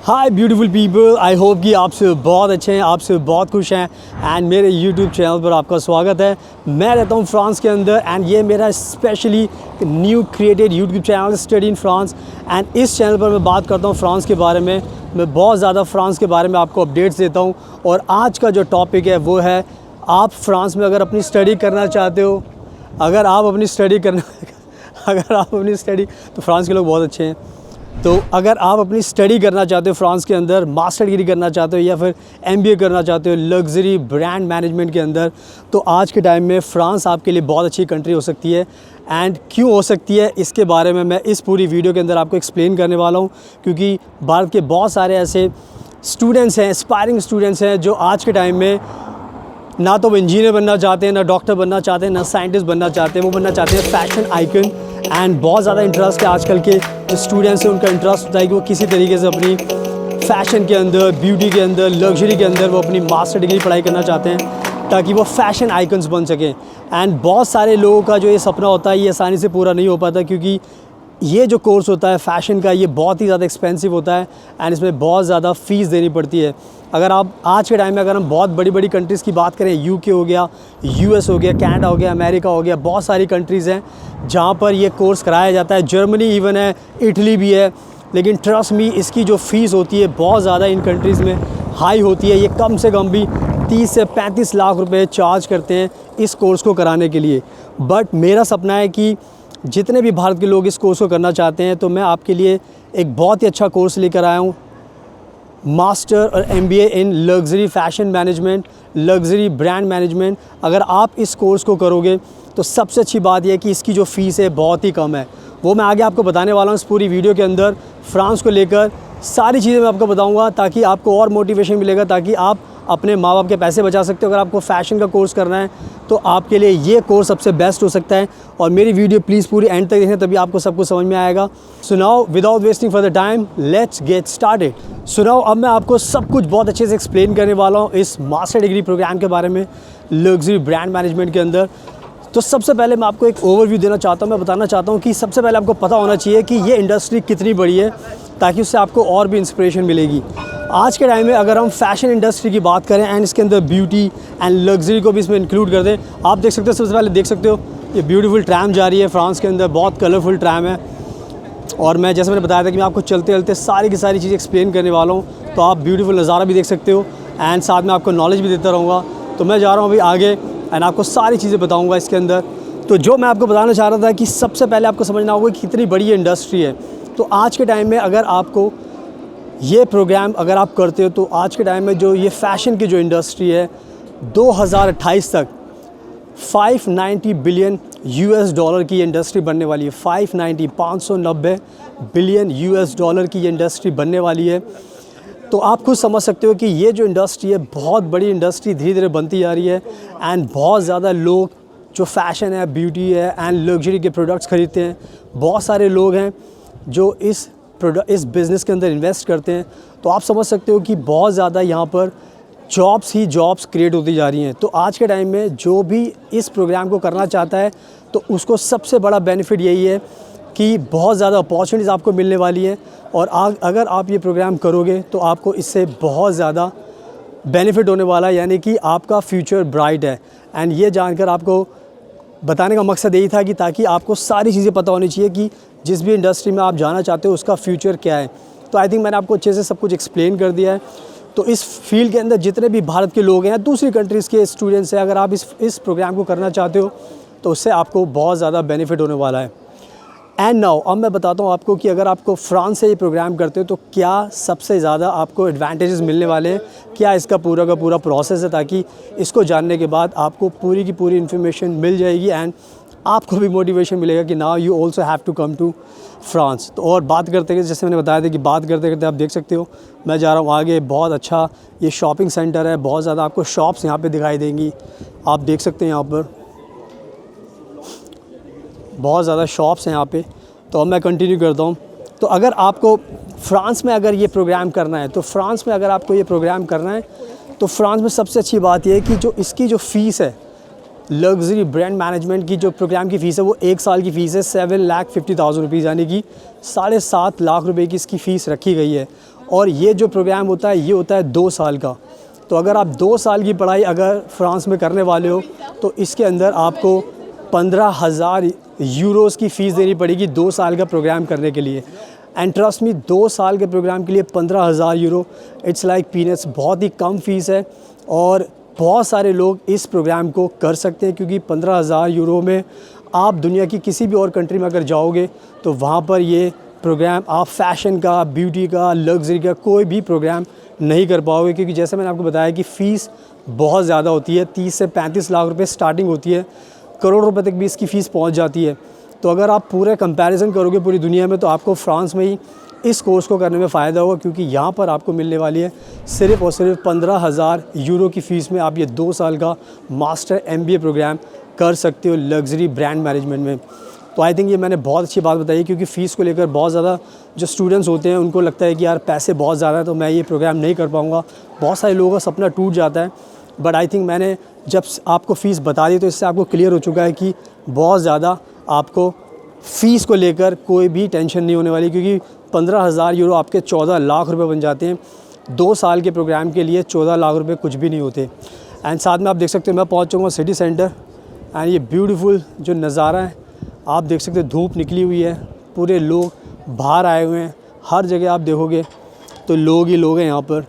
Hi beautiful people, I hope कि आप सब बहुत अच्छे हैं, आप सब बहुत खुश हैं एंड मेरे यूट्यूब चैनल पर आपका स्वागत है। मैं रहता हूँ फ्रांस के अंदर एंड ये मेरा specially new created YouTube channel study in France. And इस चैनल पर मैं बात करता हूँ फ्रांस के बारे में। मैं बहुत ज़्यादा फ्रांस के बारे में आपको अपडेट्स देता हूँ और आज का जो टॉपिक है वो है, आप फ्रांस में अगर अपनी स्टडी करना चाहते हो, अगर आप अपनी स्टडी तो फ्रांस के लोग बहुत अच्छे हैं। तो अगर आप अपनी स्टडी करना चाहते हो फ्रांस के अंदर, मास्टर डिग्री करना चाहते हो या फिर एमबीए करना चाहते हो लग्जरी ब्रांड मैनेजमेंट के अंदर, तो आज के टाइम में फ़्रांस आपके लिए बहुत अच्छी कंट्री हो सकती है। एंड क्यों हो सकती है, इसके बारे में मैं इस पूरी वीडियो के अंदर आपको एक्सप्लेन करने वाला हूँ, क्योंकि भारत के बहुत सारे ऐसे स्टूडेंट्स हैं, एस्पायरिंग स्टूडेंट्स हैं, जो आज के टाइम में ना तो वो इंजीनियर बनना चाहते हैं, ना डॉक्टर बनना चाहते हैं, ना साइंटिस्ट बनना चाहते हैं, वो बनना चाहते हैं फैशन आइकन। एंड बहुत ज़्यादा इंटरेस्ट है आजकल के जो स्टूडेंट्स हैं, उनका इंटरेस्ट होता है कि वो किसी तरीके से अपनी फ़ैशन के अंदर, ब्यूटी के अंदर, लग्जरी के अंदर वो अपनी मास्टर डिग्री पढ़ाई करना चाहते हैं ताकि वो फ़ैशन आइकन्स बन सकें। एंड बहुत सारे लोगों का जो ये सपना होता है ये आसानी से पूरा नहीं हो पाता, क्योंकि ये जो कोर्स होता है फ़ैशन का, ये बहुत ही ज़्यादा एक्सपेंसिव होता है एंड इसमें बहुत ज़्यादा फ़ीस देनी पड़ती है। अगर आप आज के टाइम में अगर हम बहुत बड़ी बड़ी कंट्रीज़ की बात करें, यूके हो गया, यूएस हो गया, कनाडा हो गया, अमेरिका हो गया, बहुत सारी कंट्रीज़ हैं जहाँ पर ये कोर्स कराया जाता है। जर्मनी इवन है, इटली भी है। लेकिन ट्रस्ट मी, इसकी जो फ़ीस होती है बहुत ज़्यादा इन कंट्रीज़ में हाई होती है। ये कम से कम भी 30 से 35 लाख रुपए चार्ज करते हैं इस कोर्स को कराने के लिए। बट मेरा सपना है कि जितने भी भारत के लोग इस कोर्स को करना चाहते हैं, तो मैं आपके लिए एक बहुत ही अच्छा कोर्स लेकर आया हूँ, मास्टर और MBA in luxury fashion management, luxury brand management. अगर आप इस कोर्स को करोगे तो सबसे अच्छी बात यह है कि इसकी जो फ़ीस है बहुत ही कम है। वो मैं आगे आपको बताने वाला हूँ इस पूरी वीडियो के अंदर। फ्रांस को लेकर सारी चीज़ें मैं आपको बताऊँगा ताकि आपको और मोटिवेशन मिलेगा, ताकि आप अपने माँ बाप के पैसे बचा सकते हो। अगर आपको फ़ैशन का कोर्स करना है तो आपके लिए ये कोर्स सबसे बेस्ट हो सकता है। और मेरी वीडियो प्लीज़ पूरी एंड तक देखें, तभी आपको सब कुछ समझ में आएगा। So now without wasting for the time, let's get started. So now अब मैं आपको सब कुछ बहुत अच्छे से एक्सप्लेन करने वाला हूँ इस मास्टर डिग्री प्रोग्राम के बारे में, लग्जरी ब्रांड मैनेजमेंट के अंदर। तो सबसे पहले मैं आपको एक ओवरव्यू देना चाहता हूँ। मैं बताना चाहता हूँ कि सबसे पहले आपको पता होना चाहिए कि ये इंडस्ट्री कितनी बड़ी है, ताकि उससे आपको और भी इंस्पिरेशन मिलेगी। आज के टाइम में अगर हम फैशन इंडस्ट्री की बात करें एंड इसके अंदर ब्यूटी एंड लग्जरी को भी इसमें इंक्लूड कर दें, आप देख सकते हो, सबसे पहले देख सकते हो ये ब्यूटीफुल ट्रैम जा रही है फ्रांस के अंदर, बहुत कलरफुल ट्रैम है। और मैं जैसे मैंने बताया था कि मैं आपको चलते चलते सारी की सारी चीज़ें एक्सप्लेन करने वाला हूँ, तो आप ब्यूटीफुल नज़ारा भी देख सकते हो एंड साथ में आपको नॉलेज भी देता रहूँगा। तो मैं जा रहा हूँ अभी आगे एंड आपको सारी चीज़ें बताऊँगा इसके अंदर। तो जो मैं आपको बताना चाह रहा था कि सबसे पहले आपको समझना होगा कि कितनी बड़ी इंडस्ट्री है। तो आज के टाइम में अगर आपको ये प्रोग्राम अगर आप करते हो, तो आज के टाइम में जो ये फ़ैशन की जो इंडस्ट्री है, 2028 तक 590 बिलियन यूएस डॉलर की इंडस्ट्री बनने वाली है। 590 बिलियन यूएस डॉलर की ये इंडस्ट्री बनने वाली है। तो आप खुद समझ सकते हो कि ये जो इंडस्ट्री है बहुत बड़ी इंडस्ट्री धीरे धीरे बनती जा रही है। एंड बहुत ज़्यादा लोग जो फ़ैशन है, ब्यूटी है एंड लग्जरी के प्रोडक्ट्स ख़रीदते हैं। बहुत सारे लोग हैं जो इस बिज़नेस के अंदर इन्वेस्ट करते हैं। तो आप समझ सकते हो कि बहुत ज़्यादा यहाँ पर जॉब्स क्रिएट होती जा रही हैं। तो आज के टाइम में जो भी इस प्रोग्राम को करना चाहता है, तो उसको सबसे बड़ा बेनिफिट यही है कि बहुत ज़्यादा अपॉर्चुनिटीज़ आपको मिलने वाली हैं। और अगर आप ये प्रोग्राम करोगे तो आपको इससे बहुत ज़्यादा बेनिफिट होने वाला है, यानी कि आपका फ्यूचर ब्राइट है। एंड ये जानकर आपको बताने का मकसद यही था कि ताकि आपको सारी चीज़ें पता होनी चाहिए कि जिस भी इंडस्ट्री में आप जाना चाहते हो उसका फ्यूचर क्या है। तो आई थिंक मैंने आपको अच्छे से सब कुछ एक्सप्लेन कर दिया है। तो इस फील्ड के अंदर जितने भी भारत के लोग हैं, दूसरी कंट्रीज़ के स्टूडेंट्स हैं, अगर आप इस प्रोग्राम को करना चाहते हो तो उससे आपको बहुत ज़्यादा बेनिफिट होने वाला है। एंड नाउ अब मैं बताता हूँ आपको कि अगर आपको फ्रांस से ये प्रोग्राम करते हो तो क्या सबसे ज़्यादा आपको एडवांटेजेस मिलने वाले हैं, क्या इसका पूरा का पूरा प्रोसेस है, ताकि इसको जानने के बाद आपको पूरी की पूरी इन्फॉर्मेशन मिल जाएगी एंड आपको भी मोटिवेशन मिलेगा कि now you also have to come to France. तो और बात करते हैं, जैसे मैंने बताया था कि बात करते करते आप देख सकते हो मैं जा रहा हूँ आगे। बहुत अच्छा ये शॉपिंग सेंटर है, बहुत ज़्यादा आपको शॉप्स यहाँ पे दिखाई देंगी। आप देख सकते हैं यहाँ पर बहुत ज़्यादा शॉप्स हैं यहाँ पे। तो अब मैं कंटिन्यू करता हूँ। तो अगर आपको फ़्रांस में अगर ये प्रोग्राम करना है, तो फ्रांस में अगर आपको ये प्रोग्राम करना है, तो फ्रांस में सबसे अच्छी बात यह है कि जो इसकी जो फ़ीस है, लग्जरी ब्रांड मैनेजमेंट की जो प्रोग्राम की फ़ीस है वो 1 साल की फ़ीस है 7,50,000 रुपीज़, यानी कि 7.5 लाख रुपए की इसकी फ़ीस रखी गई है। और ये जो प्रोग्राम होता है ये होता है 2 साल का। तो अगर आप 2 साल की पढ़ाई अगर फ्रांस में करने वाले हो तो इसके अंदर आपको 15,000 यूरोज़ की फ़ीस देनी पड़ेगी 2 साल का प्रोग्राम करने के लिए। एंड ट्रस्ट मी, 2 साल के प्रोग्राम के लिए 15,000 यूरो, इट्स लाइक पीनट्स। बहुत ही कम फ़ीस है और बहुत सारे लोग इस प्रोग्राम को कर सकते हैं, क्योंकि 15,000 यूरो में आप दुनिया की किसी भी और कंट्री में अगर जाओगे तो वहाँ पर ये प्रोग्राम आप फ़ैशन का, ब्यूटी का, लग्जरी का कोई भी प्रोग्राम नहीं कर पाओगे। क्योंकि जैसे मैंने आपको बताया कि फ़ीस बहुत ज़्यादा होती है, 30 से 35 लाख रुपए स्टार्टिंग होती है, करोड़ रुपए तक भी इसकी फ़ीस पहुंच जाती है। तो अगर आप पूरे कंपैरिजन करोगे पूरी दुनिया में, तो आपको फ्रांस में ही इस कोर्स को करने में फ़ायदा होगा, क्योंकि यहाँ पर आपको मिलने वाली है सिर्फ़ और सिर्फ 15,000 यूरो की फ़ीस में आप ये 2 साल का मास्टर MBA प्रोग्राम कर सकते हो लग्जरी ब्रांड मैनेजमेंट में। तो आई थिंक ये मैंने बहुत अच्छी बात बताई, क्योंकि फ़ीस को लेकर बहुत ज़्यादा जो स्टूडेंट्स होते हैं उनको लगता है कि यार पैसे बहुत ज़्यादा है तो मैं ये प्रोग्राम नहीं कर पाऊँगा। बहुत सारे लोगों का सपना टूट जाता है। बट आई थिंक मैंने जब आपको फ़ीस बता दी तो इससे आपको क्लियर हो चुका है कि बहुत ज़्यादा आपको फ़ीस को लेकर कोई भी टेंशन नहीं होने वाली, क्योंकि 15,000 यूरो आपके 14 लाख रुपए बन जाते हैं। 2 साल के प्रोग्राम के लिए 14 लाख रुपए कुछ भी नहीं होते। एंड साथ में आप देख सकते हो मैं पहुंच चुका हूँ सिटी सेंटर। एंड ये ब्यूटीफुल जो नज़ारा है आप देख सकते हो, धूप निकली हुई है, पूरे लोग बाहर आए हुए हैं, हर जगह आप देखोगे तो लोग ही लोग हैं यहाँ पर,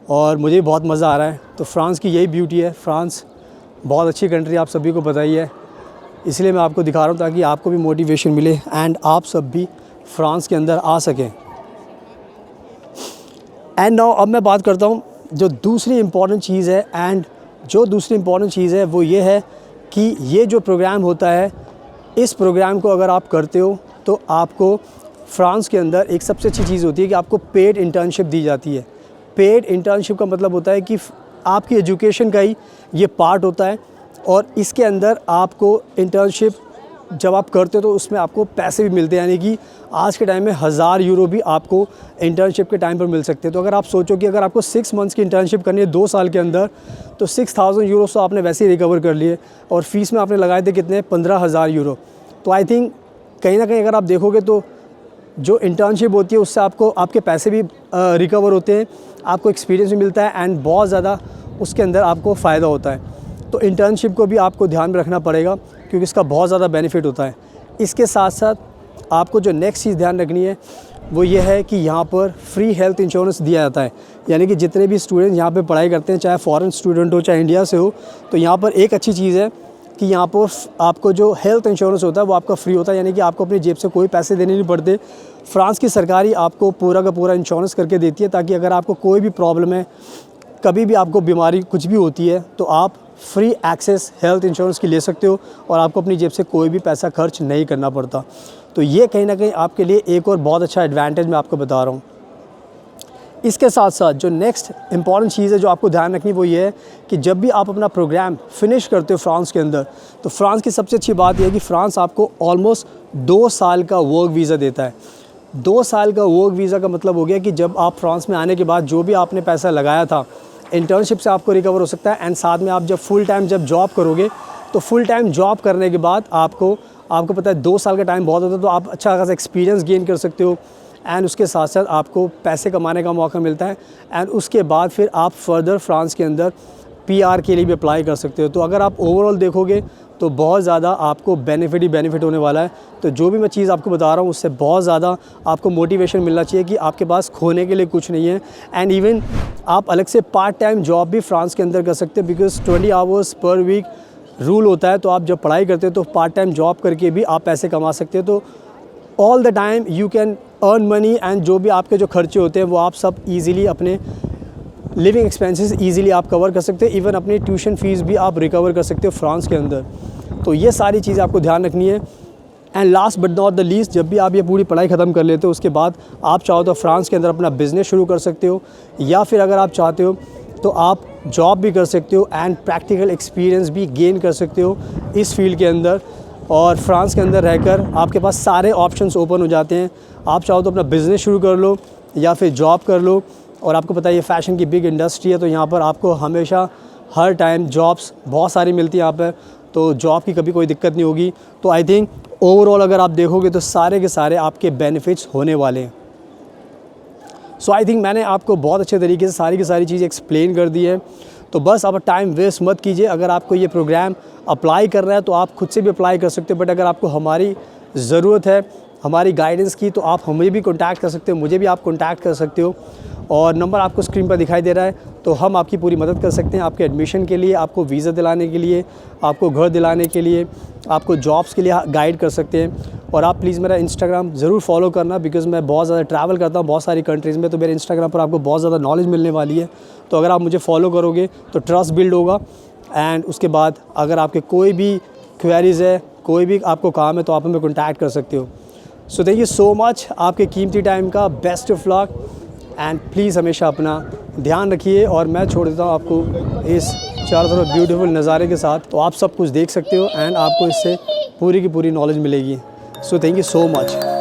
और मुझे बहुत मज़ा आ रहा है। तो फ्रांस की यही ब्यूटी है। फ्रांस बहुत अच्छी कंट्री आप सभी को पता ही है, इसलिए मैं आपको दिखा रहा हूँ ताकि आपको भी मोटिवेशन मिले एंड आप सब भी फ्रांस के अंदर आ सकें। एंड नाउ अब मैं बात करता हूँ जो दूसरी इम्पॉर्टेंट चीज़ है। एंड जो दूसरी इम्पॉर्टेंट चीज़ है वो ये है कि ये जो प्रोग्राम होता है, इस प्रोग्राम को अगर आप करते हो तो आपको फ्रांस के अंदर एक सबसे अच्छी चीज़ होती है कि आपको पेड इंटर्नशिप दी जाती है। पेड इंटर्नशिप का मतलब होता है कि आपकी एजुकेशन का ही ये पार्ट होता है, और इसके अंदर आपको इंटर्नशिप जब आप करते हो तो उसमें आपको पैसे भी मिलते हैं, यानी कि आज के टाइम में 1,000 यूरो भी आपको इंटर्नशिप के टाइम पर मिल सकते हैं। तो अगर आप सोचो कि अगर आपको 6 मंथ्स की इंटर्नशिप करनी है 2 साल के अंदर, तो 6,000 यूरो तो आपने वैसे ही रिकवर कर लिए, और फीस में आपने लगाए थे कितने, 15,000 यूरो। तो आई थिंक कहीं ना कहीं अगर आप देखोगे तो जो इंटर्नशिप होती है उससे आपको आपके पैसे भी रिकवर होते हैं, आपको एक्सपीरियंस भी मिलता है, एंड बहुत ज़्यादा उसके अंदर आपको फ़ायदा होता है। तो इंटर्नशिप को भी आपको ध्यान में रखना पड़ेगा, क्योंकि इसका बहुत ज़्यादा बेनिफिट होता है। इसके साथ साथ आपको जो नेक्स्ट चीज़ ध्यान रखनी है वो ये है कि यहाँ पर फ्री हेल्थ इंश्योरेंस दिया जाता है, यानी कि जितने भी स्टूडेंट यहाँ पे पढ़ाई करते हैं, चाहे फॉरेन स्टूडेंट हो चाहे इंडिया से हो, तो यहाँ पर एक अच्छी चीज़ है कि यहाँ पर आपको जो हेल्थ इंश्योरेंस होता है वो आपका फ्री होता है, यानी कि आपको अपनी जेब से कोई पैसे देने नहीं पड़ते। फ्रांस की सरकार ही आपको पूरा का पूरा इंश्योरेंस करके देती है, ताकि अगर आपको कोई भी प्रॉब्लम है, कभी भी आपको बीमारी कुछ भी होती है, तो आप फ्री एक्सेस हेल्थ इंश्योरेंस की ले सकते हो और आपको अपनी जेब से कोई भी पैसा खर्च नहीं करना पड़ता। तो ये कहीं ना कहीं आपके लिए एक और बहुत अच्छा एडवांटेज मैं आपको बता रहा हूँ। इसके साथ साथ जो नेक्स्ट इंपॉर्टेंट चीज़ है जो आपको ध्यान रखनी वो ये है कि जब भी आप अपना प्रोग्राम फिनिश करते हो फ्रांस के अंदर, तो फ्रांस की सबसे अच्छी बात यह है कि फ्रांस आपको ऑलमोस्ट 2 साल का वर्क वीज़ा देता है। 2 साल का वर्क वीज़ा का मतलब हो गया कि जब आप फ्रांस में आने के बाद जो भी आपने पैसा लगाया था इंटर्नशिप से आपको रिकवर हो सकता है, एंड साथ में आप जब फुल टाइम जब जॉब करोगे तो फुल टाइम जॉब करने के बाद आपको पता है 2 साल का टाइम बहुत होता है, तो आप अच्छा खासा एक्सपीरियंस गेन कर सकते हो, एंड उसके साथ साथ आपको पैसे कमाने का मौका मिलता है, एंड उसके बाद फिर आप फर्दर फ्रांस के अंदर PR के लिए भी अप्लाई कर सकते हो। तो अगर आप ओवरऑल देखोगे तो बहुत ज़्यादा आपको बेनिफिट ही बेनिफिट होने वाला है। तो जो भी मैं चीज़ आपको बता रहा हूँ उससे बहुत ज़्यादा आपको मोटिवेशन मिलना चाहिए कि आपके पास खोने के लिए कुछ नहीं है, एंड इवन आप अलग से पार्ट टाइम जॉब भी फ्रांस के अंदर कर सकते हैं, because 20 hours per week rule होता है। तो आप जब पढ़ाई करते हो तो पार्ट टाइम जॉब करके भी आप पैसे कमा सकते हो। तो all the time you can earn money, and जो भी आपके जो खर्चे होते हैं वो आप सब ईज़िली अपने लिविंग एक्सपेंसेस ईज़िली आप कवर कर सकते हो। इवन अपनी ट्यूशन फ़ीस भी आप रिकवर कर सकते हो फ्रांस के अंदर। तो ये सारी चीज़ें आपको ध्यान रखनी है। And last but not the least, जब भी आप ये पूरी पढ़ाई ख़त्म कर लेते हो उसके बाद आप चाहो तो फ्रांस के अंदर अपना बिज़नेस शुरू कर सकते हो, या फिर अगर आप चाहते हो तो आप जॉब भी कर सकते हो एंड प्रैक्टिकल एक्सपीरियंस भी गेन कर सकते हो इस फील्ड के अंदर। और फ्रांस के अंदर रहकर आपके पास सारे ऑप्शंस ओपन हो जाते हैं। आप चाहो तो अपना बिज़नेस शुरू कर लो या फिर जॉब कर लो। और आपको पता है ये फ़ैशन की बिग इंडस्ट्री है, तो यहाँ पर आपको हमेशा हर टाइम जॉब्स बहुत सारी मिलती हैं यहाँ पर, तो जॉब की कभी कोई दिक्कत नहीं होगी। तो आई थिंक ओवरऑल अगर आप देखोगे तो सारे के सारे आपके बेनिफिट्स होने वाले हैं। सो आई थिंक मैंने आपको बहुत अच्छे तरीके से सारी की सारी चीज़ें एक्सप्लेन कर दी है। तो बस आप टाइम वेस्ट मत कीजिए। अगर आपको ये प्रोग्राम अप्लाई करना है तो आप खुद से भी अप्लाई कर सकते हो, बट अगर आपको हमारी ज़रूरत है, हमारी गाइडेंस की, तो आप हमें भी कॉन्टैक्ट कर सकते हो, मुझे भी आप कॉन्टैक्ट कर सकते हो। और नंबर आपको स्क्रीन पर दिखाई दे रहा है, तो हम आपकी पूरी मदद कर सकते हैं आपके एडमिशन के लिए, आपको वीज़ा दिलाने के लिए, आपको घर दिलाने के लिए, आपको जॉब्स के लिए गाइड कर सकते हैं। और आप प्लीज़ मेरा इंस्टाग्राम ज़रूर फॉलो करना, बिकॉज़ मैं बहुत ज़्यादा ट्रैवल करता हूँ बहुत सारी कंट्रीज़ में, तो मेरे इंस्टाग्राम पर आपको बहुत ज़्यादा नॉलेज मिलने वाली है। तो अगर आप मुझे फॉलो करोगे तो ट्रस्ट बिल्ड होगा। एंड उसके बाद अगर आपके कोई भी क्वेरीज़ है, कोई भी आपको काम है, तो आप हमें कॉन्टैक्ट कर सकते हो। So thank you so much आपके कीमती टाइम का। Best of luck and please हमेशा अपना ध्यान रखिए। और मैं छोड़ देता हूँ आपको इस चारों तरफ ब्यूटीफुल नज़ारे के साथ, तो आप सब कुछ देख सकते हो एंड आपको इससे पूरी की पूरी नॉलेज मिलेगी। So thank you so much.